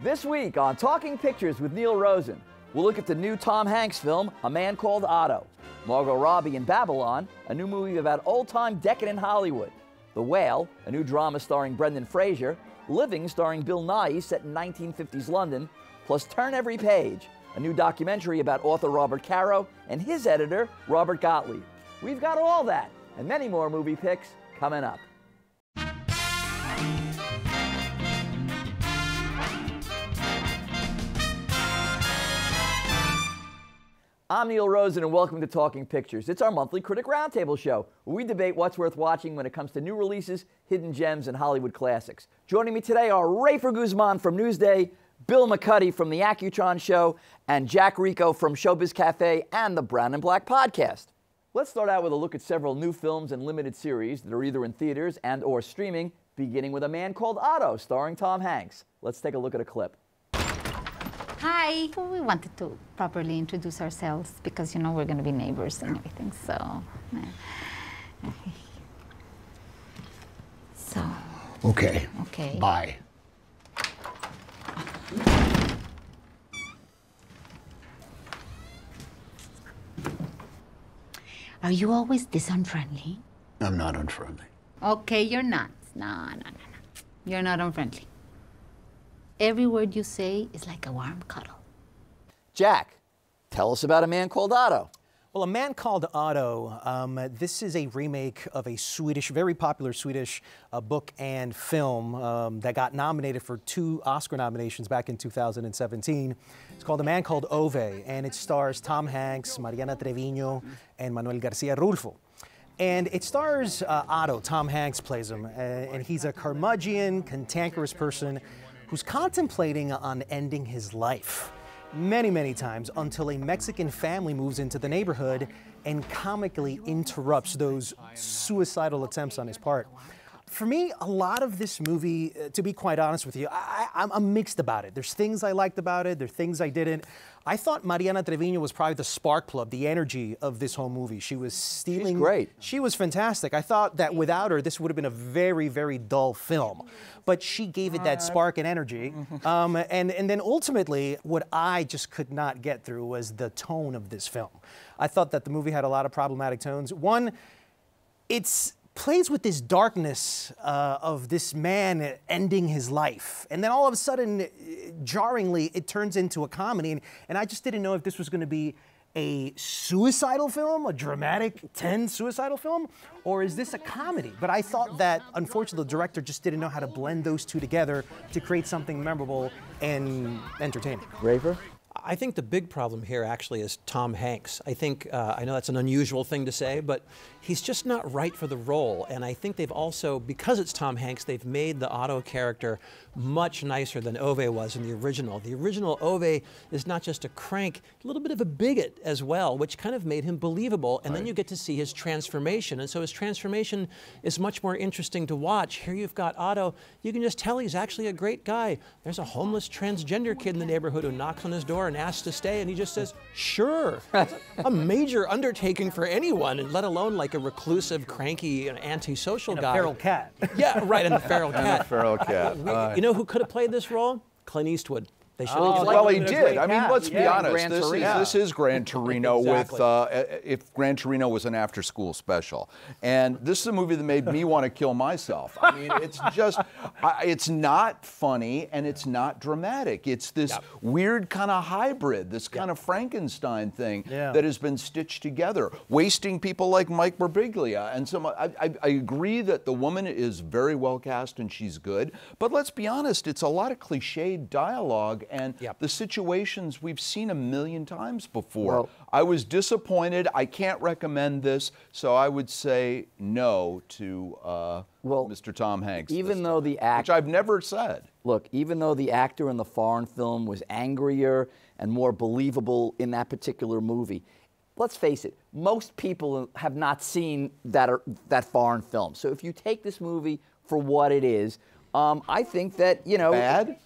This week on Talking Pictures with Neil Rosen, we'll look at the new Tom Hanks film, A Man Called Otto, Margot Robbie in Babylon, a new movie about old-time decadent Hollywood, The Whale, a new drama starring Brendan Fraser, Living starring Bill Nighy set in 1950s London, plus Turn Every Page, a new documentary about author Robert Caro and his editor, Robert Gottlieb. We've got all that and many more movie picks coming up. I'm Neil Rosen, and welcome to Talking Pictures. It's our monthly Critic Roundtable show, where we debate what's worth watching when it comes to new releases, hidden gems, and Hollywood classics. Joining me today are Rafer Guzman from Newsday, Bill McCuddy from The Accutron Show, and Jack Rico from Showbiz Cafe and the Brown and Black Podcast. Let's start out with a look at several new films and limited series that are either in theaters and or streaming, beginning with A Man Called Otto, starring Tom Hanks. Let's take a look at a clip. Hi. We wanted to properly introduce ourselves because, you know, we're going to be neighbors and everything, so... Okay. Okay. Bye. Are you always this unfriendly? I'm not unfriendly. Okay, you're not. No. You're not unfriendly. Every word you say is like a warm cuddle. Jack, tell us about A Man Called Otto. Well, A Man Called Otto, this is a remake of a very popular Swedish book and film that got nominated for 2 Oscar nominations back in 2017. It's called A Man Called Ove, and it stars Tom Hanks, Mariana Treviño, and Manuel Garcia Rulfo. And it stars Otto. Tom Hanks plays him, and he's a curmudgeon, cantankerous person who's contemplating on ending his life many times until a Mexican family moves into the neighborhood and comically interrupts those suicidal attempts on his part. For me, a lot of this movie, to be quite honest with you, I'm mixed about it. There's things I liked about it, there's things I didn't. I thought Mariana Treviño was probably the spark plug, the energy of this whole movie. She was stealing. She's great. She was fantastic. I thought that without her, this would have been a very dull film. But she gave it that spark and energy. And then ultimately, what I just could not get through was the tone of this film. I thought that the movie had a lot of problematic tones. One, it's plays with this darkness of this man ending his life. And then all of a sudden, jarringly, it turns into a comedy. And I just didn't know if this was going to be a suicidal film, a dramatic, tense suicidal film, or is this a comedy? But I thought that, unfortunately, the director just didn't know how to blend those two together to create something memorable and entertaining. Rafer? I think the big problem here actually is Tom Hanks. I think, I know that's an unusual thing to say, but he's just not right for the role. And I think they've also, because it's Tom Hanks, they've made the Otto character much nicer than Ove was in the original. The original Ove is not just a crank, a little bit of a bigot as well, which kind of made him believable. And then you get to see his transformation. And so his transformation is much more interesting to watch. Here you've got Otto. You can just tell he's actually a great guy. There's a homeless transgender kid in the neighborhood who knocks on his door and asks to stay, and he just says, sure. It's a major undertaking for anyone, and let alone like a reclusive, cranky, and antisocial guy. A feral cat. Yeah, right, and the feral cat. And the feral cat. You know who could have played this role? Clint Eastwood. They should have Well, he did. I mean, let's be honest. Gran Torino. This is Gran Torino Exactly. with, if Gran Torino was an after-school special. And this is a movie that made me want to kill myself. I mean, it's just, it's not funny and it's not dramatic. It's this weird kind of hybrid, this kind of Frankenstein thing that has been stitched together, wasting people like Mike Birbiglia. And so I agree that the woman is very well cast and she's good, but let's be honest, it's a lot of cliched dialogue and the situations we've seen a million times before. Well, I was disappointed. I can't recommend this, so I would say no to Mr. Tom Hanks. Even though the act, which I've never said. Look, even though the actor in the foreign film was angrier and more believable in that particular movie, let's face it, most people have not seen that foreign film. So if you take this movie for what it is, I think that, you know... Bad?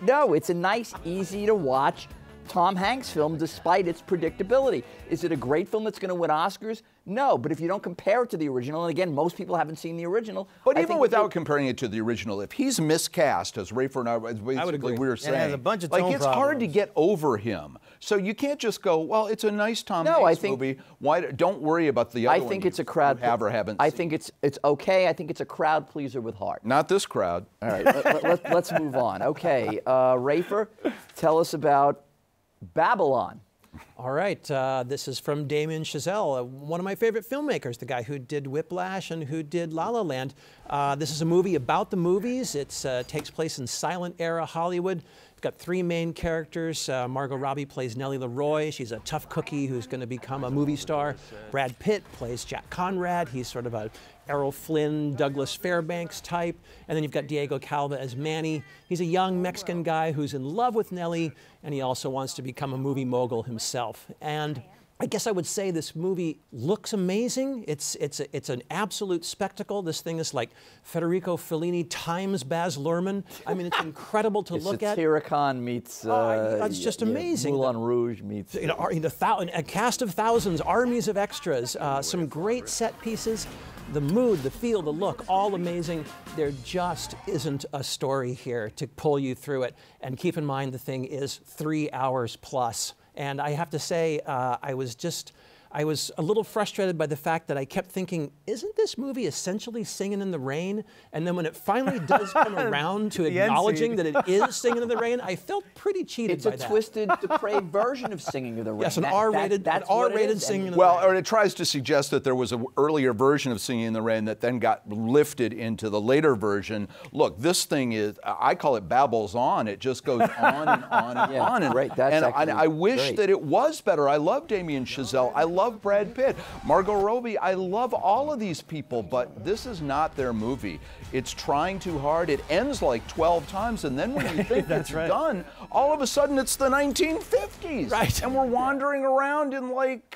No, it's a nice, easy to watch Tom Hanks film despite its predictability. Is it a great film that's going to win Oscars? No, but if you don't compare it to the original, and again, most people haven't seen the original. But even without comparing it to the original, if he's miscast, as Rafer and I basically we were saying, has a bunch of like tone it's hard to problems. get over him. So you can't just go, well, it's a nice Tom Hanks movie. Why? Don't worry about the other one. I think it's a crowd. You have or haven't. I think it's okay. I think it's a crowd pleaser with heart. Not this crowd. All right, let's move on. Okay, Rafer, tell us about Babylon. All right, this is from Damien Chazelle, one of my favorite filmmakers, the guy who did Whiplash and who did La La Land. This is a movie about the movies. It takes place in silent era Hollywood. It's got three main characters. Margot Robbie plays Nellie Leroy. She's a tough cookie who's going to become a movie star. Brad Pitt plays Jack Conrad. He's sort of a Errol Flynn, Douglas Fairbanks type. And then you've got Diego Calva as Manny. He's a young Mexican guy who's in love with Nellie, and he also wants to become a movie mogul himself. And I guess I would say this movie looks amazing. It's an absolute spectacle. This thing is like Federico Fellini times Baz Luhrmann. I mean, it's incredible to look at. Satyricon meets. It's just amazing. Moulin Rouge meets. A cast of thousands, armies of extras, some great set pieces. The mood, the feel, the look, all amazing. There just isn't a story here to pull you through it. And keep in mind, the thing is 3 hours plus. And I have to say, I was a little frustrated by the fact that I kept thinking, isn't this movie essentially Singing in the Rain? And then when it finally does come around to acknowledging that it is Singing in the Rain, I felt pretty cheated by that. It's a twisted, depraved version of Singing in the Rain. Yes, an R-rated Singing in the Rain. Well, or it tries to suggest that there was an earlier version of Singing in the Rain that then got lifted into the later version. Look, this thing is, I call it babbles on. It just goes on and on and on. And, right. That's and I wish that it was better. I love Damien Chazelle. I love Brad Pitt. Margot Robbie. I love all of these people, but this is not their movie. It's trying too hard. It ends like 12 times, and then when you think it's done, all of a sudden it's the 1950s. Right. And we're wandering around in like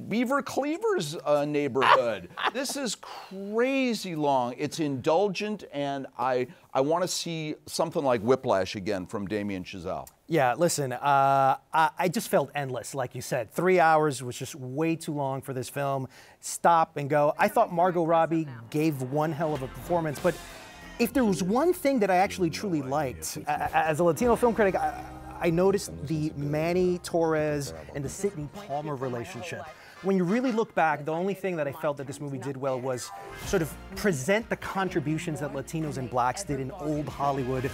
Beaver Cleaver's neighborhood. This is crazy long. It's indulgent, and I want to see something like Whiplash again from Damien Chazelle. Yeah, listen, I just felt endless, like you said. 3 hours was just way too long for this film. Stop and go. I thought Margot Robbie gave one hell of a performance, but if there was one thing that I actually truly liked, as a Latino film critic, I noticed the Manny Torres and the Sidney Palmer relationship. When you really look back, the only thing that I felt that this movie did well was sort of present the contributions that Latinos and blacks did in old Hollywood,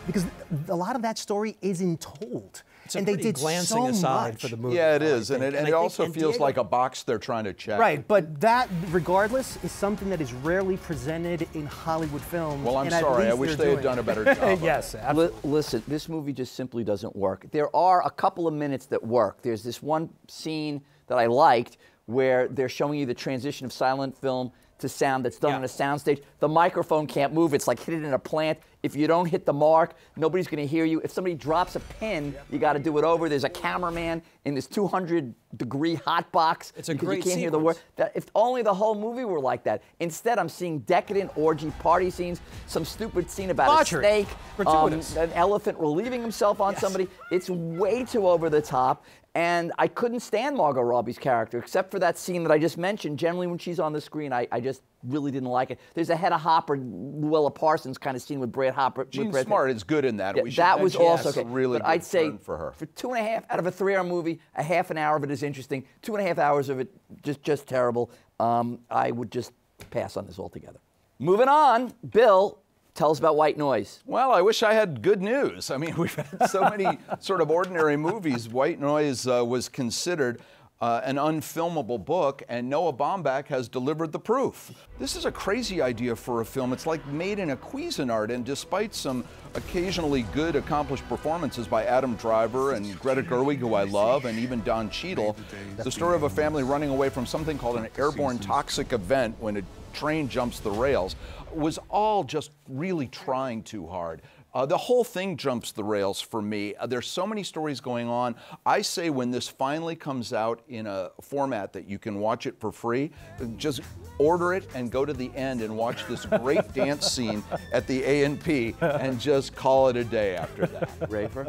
because a lot of that story isn't told. And they did glancing so aside much for the movie. Yeah, it is, and it also feels like a box they're trying to check. Right, but that, regardless, is something that is rarely presented in Hollywood films. Well, I'm sorry. I wish they had done a better job. Yes, Listen, this movie just simply doesn't work. There are a couple of minutes that work. There's this one scene that I liked where they're showing you the transition of silent film to sound that's done on a soundstage. The microphone can't move. It's like hidden in a plant. If you don't hit the mark, nobody's going to hear you. If somebody drops a pin, you got to do it over. There's a cameraman in this 200-degree hot box. It's a because great you can't hear the word. If only the whole movie were like that. Instead, I'm seeing decadent orgy party scenes, some stupid scene about a snake, an elephant relieving himself on somebody. It's way too over the top. And I couldn't stand Margot Robbie's character, except for that scene that I just mentioned. Generally, when she's on the screen, I just really didn't like it. There's a Hedda Hopper, Luella Parsons kind of scene with Brad Hopper. Gene Smart is good in that. Yeah, that was also okay. Really but good I'd say for her. For 2.5 out of a 3-hour movie, a half an hour of it is interesting. 2.5 hours of it just terrible. I would just pass on this altogether. Moving on, Bill. Tell us about White Noise. Well, I wish I had good news. I mean, we've had so many sort of ordinary movies. White Noise was considered an unfilmable book, and Noah Baumbach has delivered the proof. This is a crazy idea for a film. It's like made in a Cuisinart, and despite some occasionally good, accomplished performances by Adam Driver and Greta Gerwig, who I love, and even Don Cheadle, the story of a family running away from something called an airborne toxic event when a train jumps the rails was all just really trying too hard. The whole thing jumps the rails for me. There's so many stories going on. I say when this finally comes out in a format that you can watch it for free, just order it and go to the end and watch this great dance scene at the A&P and just call it a day after that. Rafer?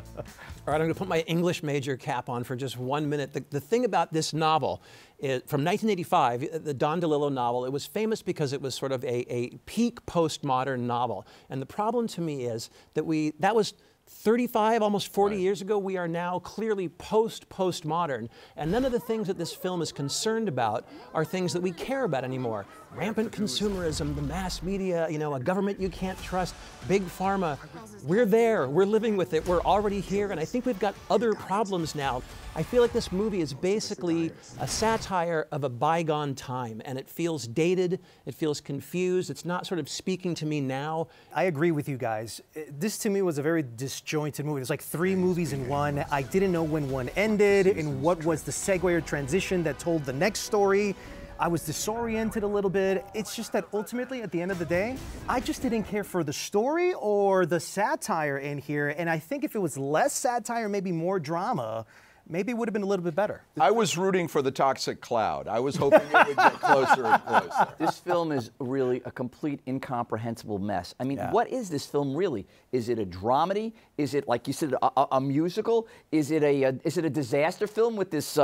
All right, I'm going to put my English major cap on for just 1 minute. The thing about this novel is, from 1985, the Don DeLillo novel, it was famous because it was sort of a peak postmodern novel. And the problem to me is that that was 35, almost 40 years ago. We are now clearly postmodern. And none of the things that this film is concerned about are things that we care about anymore. Rampant consumerism, the mass media, you know, a government you can't trust, big pharma. We're there, we're living with it, we're already here, and I think we've got other problems now. I feel like this movie is basically a satire of a bygone time, and it feels dated, it feels confused, it's not sort of speaking to me now. I agree with you guys. This to me was a very disjointed movie. It was like 3 movies in one. I didn't know when one ended and what was the segue or transition that told the next story. I was disoriented a little bit. It's just that ultimately, at the end of the day, I just didn't care for the story or the satire in here. And I think if it was less satire, maybe more drama, maybe it would have been a little bit better. I was rooting for the toxic cloud. I was hoping it would get closer and closer. This film is really a complete incomprehensible mess. I mean, what is this film really? Is it a dramedy? Is it, like you said, a musical? Is it a disaster film with this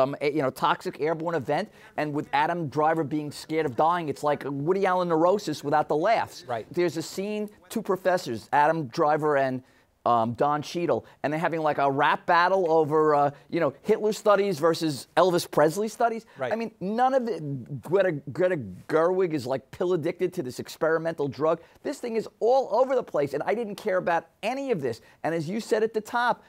toxic airborne event, and with Adam Driver being scared of dying? It's like Woody Allen neurosis without the laughs. Right. There's a scene, 2 professors, Adam Driver and Don Cheadle, and they're having like a rap battle over, Hitler studies versus Elvis Presley studies. Right. I mean, none of it. Greta Gerwig is like pill addicted to this experimental drug. This thing is all over the place, and I didn't care about any of this. And as you said at the top,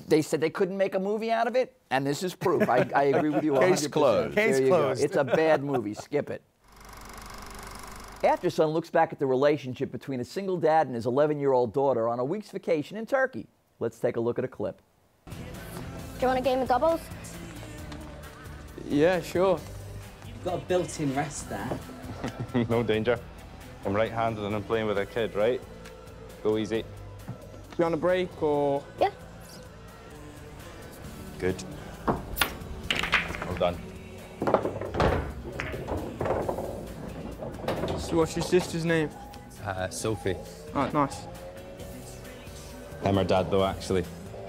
they said they couldn't make a movie out of it, and this is proof. I agree with you 100%. Case closed. Case closed. It's a bad movie. Skip it. Aftersun looks back at the relationship between a single dad and his 11-year-old daughter on a week's vacation in Turkey. Let's take a look at a clip. Do you want a game of doubles? Yeah, sure. You've got a built-in rest there. No danger. I'm right-handed and I'm playing with a kid, right? Go easy. You on a break or? Yeah. Good. Well done. So what's your sister's name? Sophie. Oh, nice. I'm her dad, though, actually.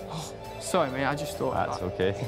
Oh, sorry, mate, I just thought That's okay.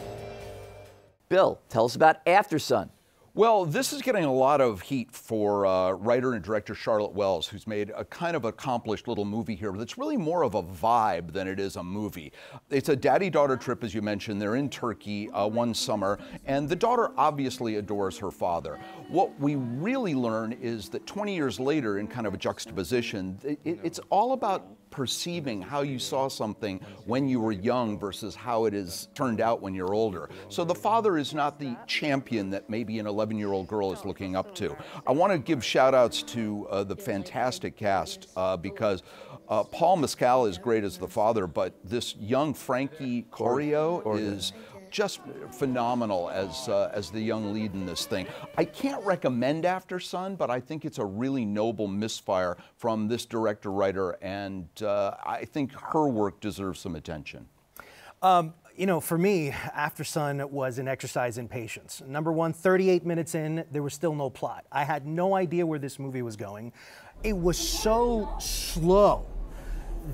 Bill, tell us about Aftersun. Well, this is getting a lot of heat for writer and director Charlotte Wells, who's made a kind of accomplished little movie here that's really more of a vibe than it is a movie. It's a daddy-daughter trip, as you mentioned. They're in Turkey one summer, and the daughter obviously adores her father. What we really learn is that 20 years later, in kind of a juxtaposition, it's all about perceiving how you saw something when you were young versus how it is turned out when you're older. So the father is not the champion that maybe an 11-year-old girl is looking up to. I want to give shout outs to the fantastic cast because Paul Mescal is great as the father, but this young Frankie Corio is just phenomenal as the young lead in this thing. I can't recommend Aftersun, but I think it's a really noble misfire from this director-writer, and I think her work deserves some attention. For me, Aftersun was an exercise in patience. Number one, 38 minutes in, there was still no plot. I had no idea where this movie was going. It was so slow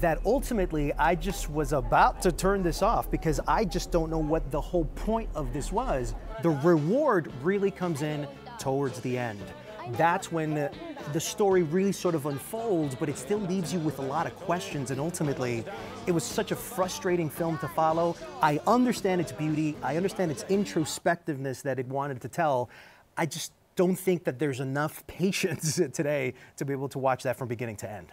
that ultimately I just was about to turn this off because I just don't know what the whole point of this was. The reward really comes in towards the end. That's when the story really sort of unfolds, but it still leaves you with a lot of questions, and ultimately it was such a frustrating film to follow. I understand its beauty, I understand its introspectiveness that it wanted to tell. I just don't think that there's enough patience today to be able to watch that from beginning to end.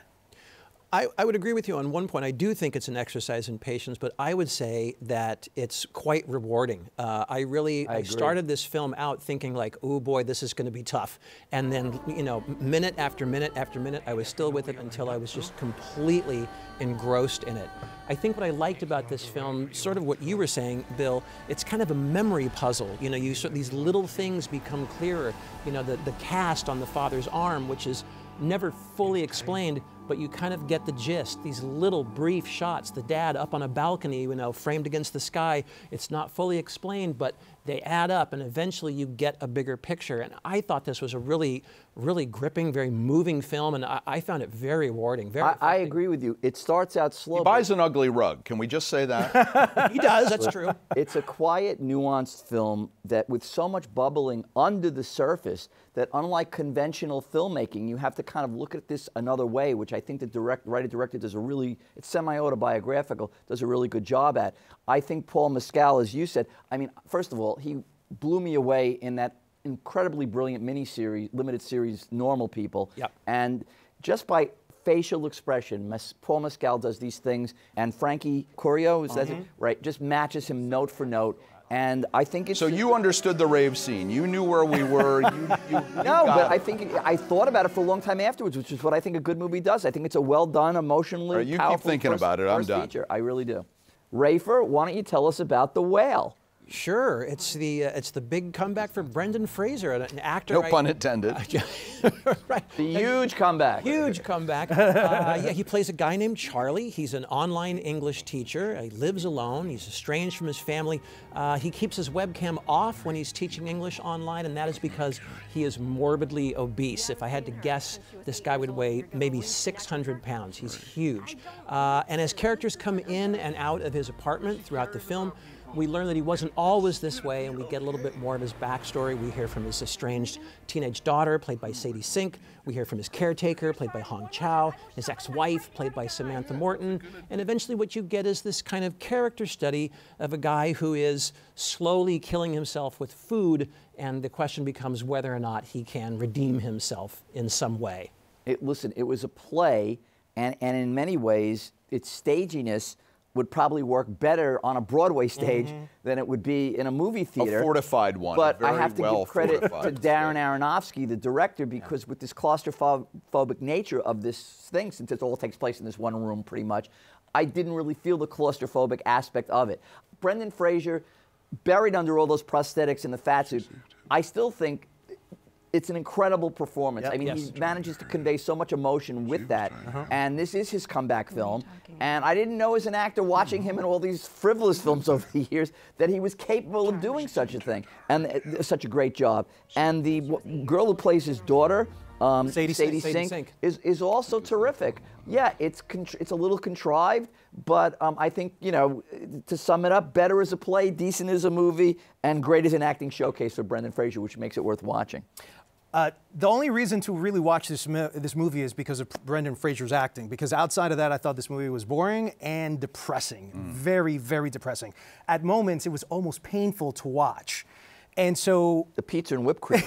I would agree with you on one point. I do think it's an exercise in patience, but I would say that it's quite rewarding. I started this film out thinking like, oh boy, this is going to be tough. And then, minute after minute after minute, I was still with it until I was just completely engrossed in it. I think what I liked about this film, sort of what you were saying, Bill, it's kind of a memory puzzle. These little things become clearer. The cast on the father's arm, which is never fully explained, but you kind of get the gist. These little brief shots, the dad up on a balcony, you know, framed against the sky. It's not fully explained, but they add up, and eventually you get a bigger picture. And I thought this was a really, really gripping, very moving film, and I found it very rewarding. I agree with you. It starts out slow. He buys an ugly rug. Can we just say that? He does, that's true. It's a quiet, nuanced film that with so much bubbling under the surface that unlike conventional filmmaking, you have to kind of look at this another way, which I think the writer-director does a really, it's semi-autobiographical, does a really good job at. I think Paul Mescal, as you said, I mean, first of all, he blew me away in that incredibly brilliant miniseries, limited series, Normal People. Yep. And just by facial expression, Paul Mescal does these things, and Frankie Corio, is that it? Right, just matches him note for note. And I think it's... So you understood the rave scene. You knew where we were. No, but I think I thought about it for a long time afterwards, which is what I think a good movie does. I think it's a well-done, emotionally right, you powerful keep thinking about it. I'm done. Feature. I really do. Rafer, why don't you tell us about The Whale? Sure, it's the big comeback for Brendan Fraser, an actor. No pun intended. Right. The huge comeback. Huge comeback. Yeah, he plays a guy named Charlie. He's an online English teacher. He lives alone. He's estranged from his family. He keeps his webcam off when he's teaching English online, and that is because he is morbidly obese. If I had to guess, this guy would weigh maybe 600 pounds. He's huge. And as characters come in and out of his apartment throughout the film, we learn that he wasn't always this way, and we get a little bit more of his backstory. We hear from his estranged teenage daughter, played by Sadie Sink. We hear from his caretaker, played by Hong Chow, his ex-wife, played by Samantha Morton. And eventually what you get is this kind of character study of a guy who is slowly killing himself with food, and the question becomes whether or not he can redeem himself in some way. Listen, it was a play, and in many ways, its staginess would probably work better on a Broadway stage than it would be in a movie theater. A fortified one. But I have to well give credit to fortified. Darren Aronofsky, the director, because with this claustrophobic nature of this thing, since it all takes place in this one room pretty much, I didn't really feel the claustrophobic aspect of it. Brendan Fraser, buried under all those prosthetics and the fat suit, I still think it's an incredible performance. Yep. I mean, he manages to convey so much emotion with that. And this is his comeback film. And I didn't know as an actor watching him in all these frivolous films over the years that he was capable of doing such a thing. And such a great job. And the girl who plays his daughter, Sadie Sink, is also terrific. Yeah, it's a little contrived, but I think, you know, to sum it up, better as a play, decent as a movie, and great as an acting showcase for Brendan Fraser, which makes it worth watching. The only reason to really watch this movie is because of Brendan Fraser's acting, because outside of that, I thought this movie was boring and depressing. Very, very depressing. At moments, it was almost painful to watch. And so... The pizza and whipped cream.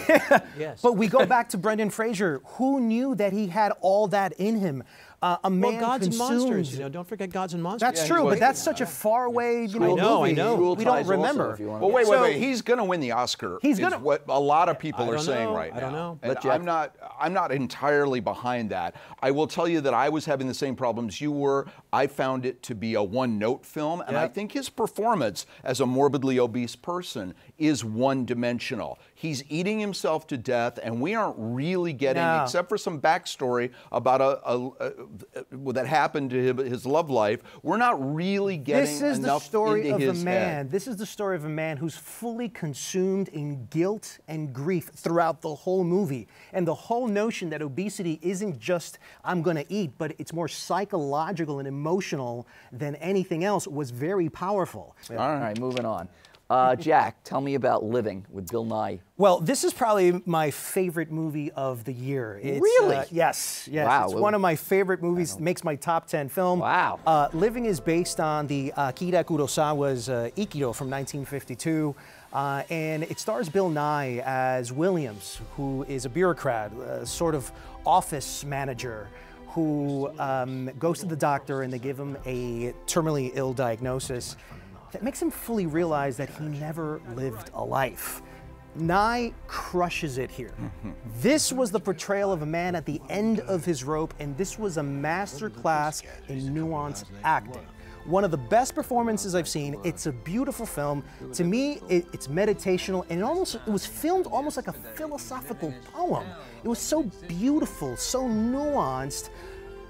Yes. But we go back to Brendan Fraser. Who knew that he had all that in him? A man well, Gods consumed. and Monsters, you know, don't forget Gods and Monsters. That's true, but that's such a far away, you know, movie. I know. We don't remember. Well, wait. He's going to win the Oscar. He's going to. What a lot of people are saying right now. I don't know. And I'm not entirely behind that. I will tell you that I was having the same problems you were. I found it to be a one-note film, and I think his performance as a morbidly obese person is one-dimensional. He's eating himself to death, and we aren't really getting, except for some backstory about that happened to his love life, we're not really getting enough into his head. This is the story of a man. This is the story of a man who's fully consumed in guilt and grief throughout the whole movie. And the whole notion that obesity isn't just, I'm going to eat, but it's more psychological and emotional than anything else was very powerful. All right, moving on. Jack, tell me about Living with Bill Nye. Well, this is probably my favorite movie of the year. Really? Yes. Wow. It's one of my favorite movies. Makes my top 10 film. Wow. Living is based on the Akira Kurosawa's Ikido from 1952. And it stars Bill Nye as Williams, who is a bureaucrat, a sort of office manager, who goes to the doctor and they give him a terminally ill diagnosis that makes him fully realize that he never lived a life. Nye crushes it here. This was the portrayal of a man at the end of his rope, and this was a master class in nuanced acting. One of the best performances I've seen. It's a beautiful film. To me, it's meditational, and it was filmed almost like a philosophical poem. It was so beautiful, so nuanced.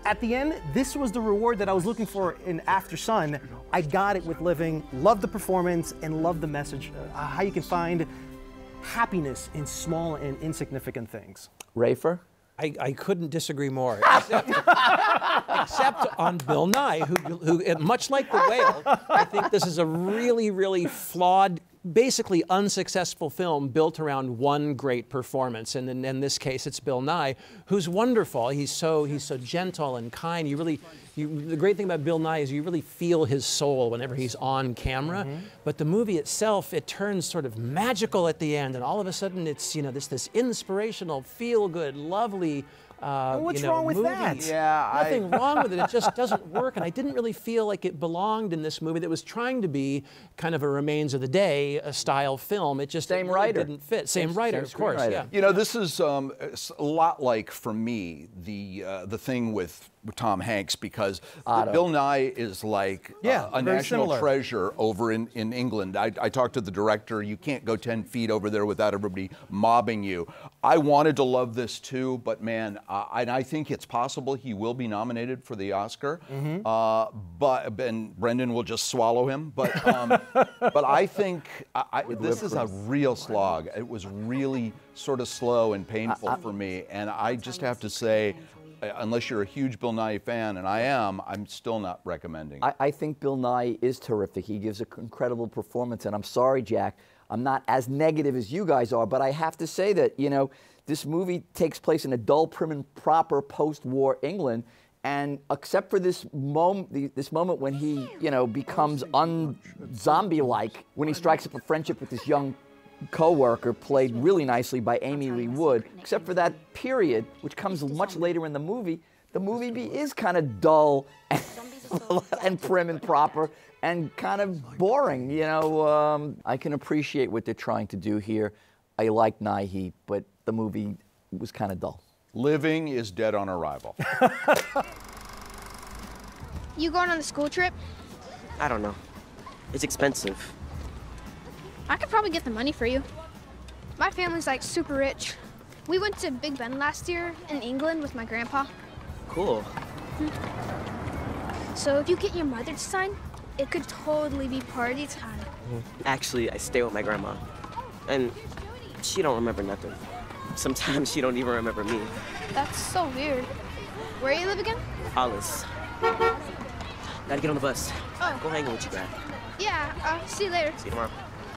at the end, this was the reward that I was looking for in After Sun. I got it with Living. Loved the performance and loved the message, how you can find happiness in small and insignificant things. Rafer? I couldn't disagree more, except on Bill Nye, who, much like The Whale, I think this is a really, really flawed, basically unsuccessful film built around one great performance, and in this case, it's Bill Nye, who's wonderful. He's so gentle and kind. The great thing about Bill Nye is you really feel his soul whenever he's on camera. But the movie itself, it turns sort of magical at the end, and all of a sudden, it's this inspirational, feel-good, lovely. What's wrong with movie. that? Yeah, nothing wrong with it. It just doesn't work, and I didn't really feel like it belonged in this movie that was trying to be kind of a Remains of the Day style film. It just Same really writer. didn't fit. Same writer, of course. screenwriter. Yeah. You know, this is a lot like, for me, the thing with Tom Hanks, because Bill Nye is like a national similar. treasure over in England. I talked to the director. You can't go 10 feet over there without everybody mobbing you. I wanted to love this too, but man, and I think it's possible he will be nominated for the Oscar. And Brendan will just swallow him. But but I think this is a real slog. It was really sort of slow and painful for me, and I just have to say, unless you're a huge Bill Nye fan, and I am, I'm still not recommending it. I think Bill Nye is terrific. He gives an incredible performance, and I'm sorry, Jack, I'm not as negative as you guys are, but I have to say that, you know, this movie takes place in a dull, prim and proper post-war England, and except for this moment when he, you know, becomes un-zombie-like, when he strikes up a friendship with this young co-worker played really nicely by Amy Lee Wood, except for that period, which comes much later in the movie is kind of dull and prim and proper and kind of boring. You know, I can appreciate what they're trying to do here. I like Nye, but the movie was kind of dull. Living is dead on arrival. You going on the school trip? I don't know. It's expensive. I could probably get the money for you. My family's like super rich. We went to Big Ben last year in England with my grandpa. Cool. So if you get your mother to sign, it could totally be party time. Actually, I stay with my grandma. And she don't remember nothing. Sometimes she don't even remember me. That's so weird. Where you live again? Hollis. Gotta get on the bus. Oh. Go hang with you, Brad. Yeah, see you later. See you tomorrow.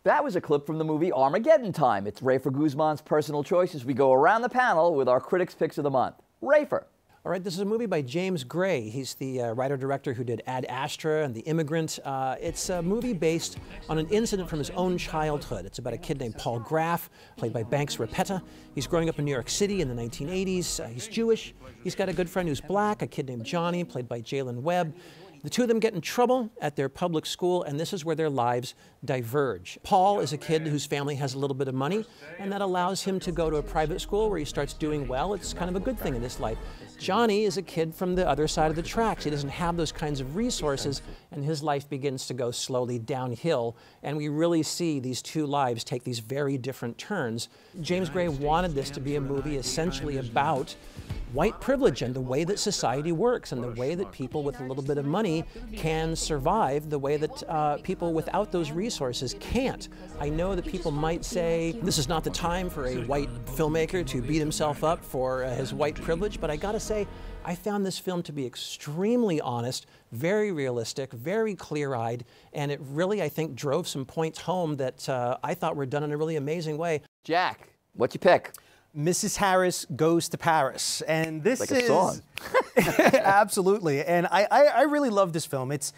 That was a clip from the movie Armageddon Time. It's Rafer Guzman's personal choices. We go around the panel with our critics' picks of the month. Rafer. All right, this is a movie by James Gray. He's the writer-director who did Ad Astra and The Immigrant. It's a movie based on an incident from his own childhood. It's about a kid named Paul Graff, played by Banks Rapetta. He's growing up in New York City in the 1980s. He's Jewish. He's got a good friend who's black, a kid named Johnny, played by Jalen Webb. The two of them get in trouble at their public school, and this is where their lives diverge. Paul is a kid whose family has a little bit of money, and that allows him to go to a private school where he starts doing well. It's kind of a good thing in his life. Johnny is a kid from the other side of the tracks. He doesn't have those kinds of resources, and his life begins to go slowly downhill. And we really see these two lives take these very different turns. James Gray wanted this to be a movie essentially about white privilege and the way that society works and the way that people with a little bit of money can survive the way that people without those resources can't. I know that people might say this is not the time for a white filmmaker to beat himself up for his white privilege, but I gotta say, I found this film to be extremely honest, very realistic, very clear-eyed, and it really, I think, drove some points home that I thought were done in a really amazing way. Jack, what'd you pick? Mrs. Harris Goes to Paris, and this like is a song. Absolutely, and I really love this film. It's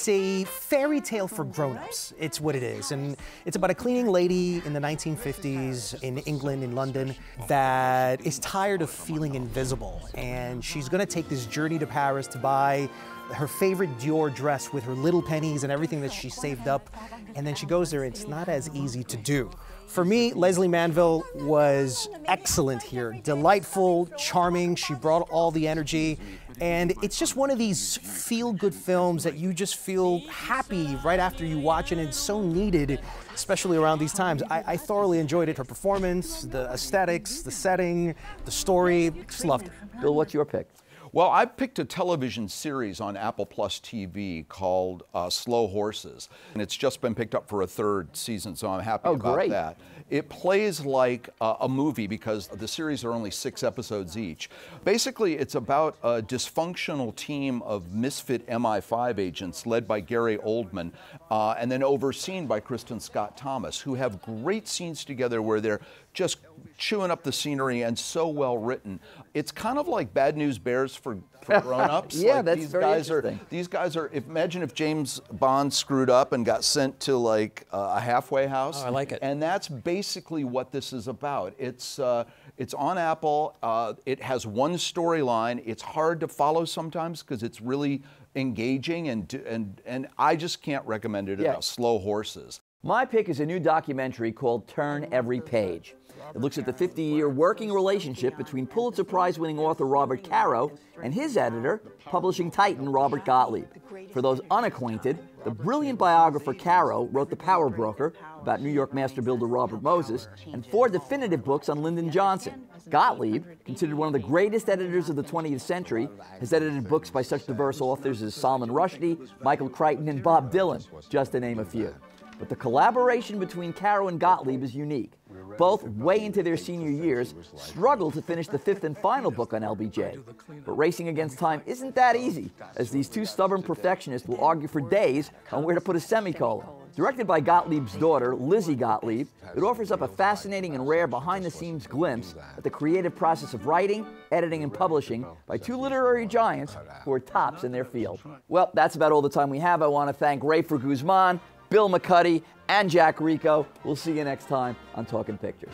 a fairy tale for grown-ups. It's what it is, and it's about a cleaning lady in the 1950s in England, in London, that is tired of feeling invisible, and she's going to take this journey to Paris to buy her favorite Dior dress with her little pennies and everything that she saved up, and then she goes there. It's not as easy to do. For me, Leslie Manville was excellent here. Delightful, charming, she brought all the energy, and it's just one of these feel-good films that you just feel happy right after you watch it, and it's so needed, especially around these times. I thoroughly enjoyed it, her performance, the aesthetics, the setting, the story, just loved it. Bill, what's your pick? Well, I picked a television series on Apple Plus TV called Slow Horses, and it's just been picked up for a 3rd season, so I'm happy about that. It plays like a movie because the series are only 6 episodes each. Basically, it's about a dysfunctional team of misfit MI5 agents led by Gary Oldman and then overseen by Kristen Scott Thomas, who have great scenes together where they're just chewing up the scenery and so well written. It's kind of like Bad News Bears for grown-ups. Yeah, like that's these very guys interesting. These guys are, imagine if James Bond screwed up and got sent to like a halfway house. Oh, I like it. And that's basically what this is about. It's on Apple. It has one storyline. It's hard to follow sometimes because it's really engaging, and I just can't recommend it enough. Slow Horses. My pick is a new documentary called Turn Every Page. It looks at the 50-year working relationship between Pulitzer Prize-winning author Robert Caro and his editor, publishing titan Robert Gottlieb. For those unacquainted, the brilliant biographer Caro wrote The Power Broker, about New York master builder Robert Moses, and 4 definitive books on Lyndon Johnson. Gottlieb, considered one of the greatest editors of the 20th century, has edited books by such diverse authors as Salman Rushdie, Michael Crichton, and Bob Dylan, just to name a few. But the collaboration between Caro and Gottlieb is unique. Both, way into their senior years, struggled to finish the 5th and final book on LBJ. But racing against time isn't that easy, as these 2 stubborn perfectionists will argue for days on where to put a semicolon. Directed by Gottlieb's daughter, Lizzie Gottlieb, it offers up a fascinating and rare behind-the-scenes glimpse at the creative process of writing, editing, and publishing by 2 literary giants who are tops in their field. Well, that's about all the time we have. I want to thank Rafer Guzman, Bill McCuddy, and Jack Rico. We'll see you next time on Talking Pictures.